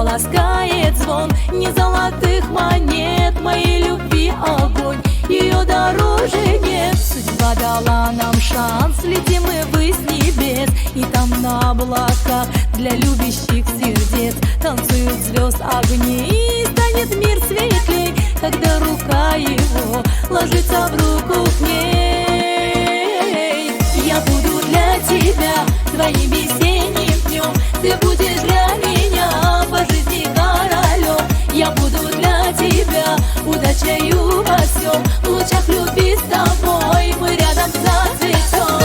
но ласкает звон не золотых монет, моей любви огонь, ее дороже нет. Судьба дала нам шанс, летим мы ввысь небес, и там на облаках для любящих сердец танцуют звезд огни, и станет мир светлей, когда рука его ложится в руку к ней. Я буду для тебя твоим весенним днем, ты будешь для меня по жизни королем. Я буду для тебя удачею во всем, в лучах любви с тобой мы рядом зацветем.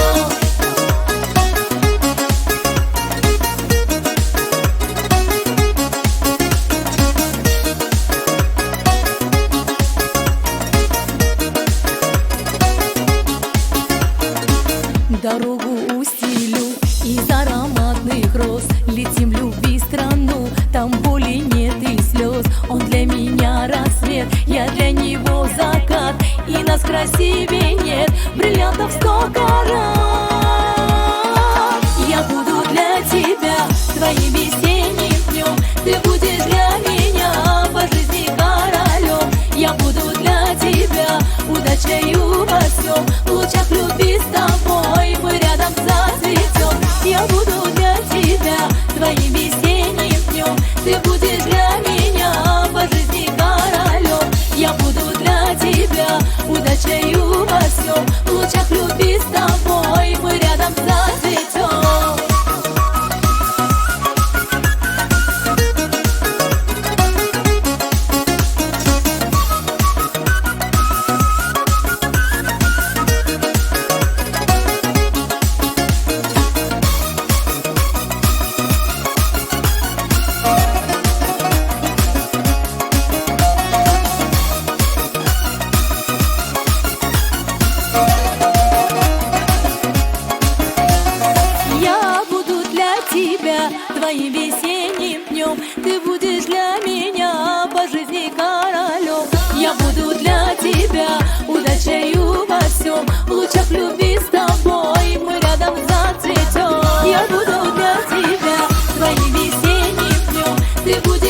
Дорогу устелю из ароматных роз, летим в любви страну, там боли нет и слез. Он для меня рассвет, я для него закат, и нас красивее нет, бриллиантов 100 карат. Я буду для тебя твоим весенним днем, ты будешь для меня по жизни королем. Я буду для тебя удачею во всем, в лучах любви с тобой мы рядом зацветем. Я буду для тебя твоим весенним днем, ты будешь для меня по жизни королем. Я буду для тебя удачею во всем, в лучах любви с тобой мы рядом зацветем. Твоим весенним днем, ты будешь для меня по жизни королем. Я буду для тебя удачею во всем, в лучах любви с тобой мы рядом зацветем. Я буду для тебя твоим весенним днем, ты будешь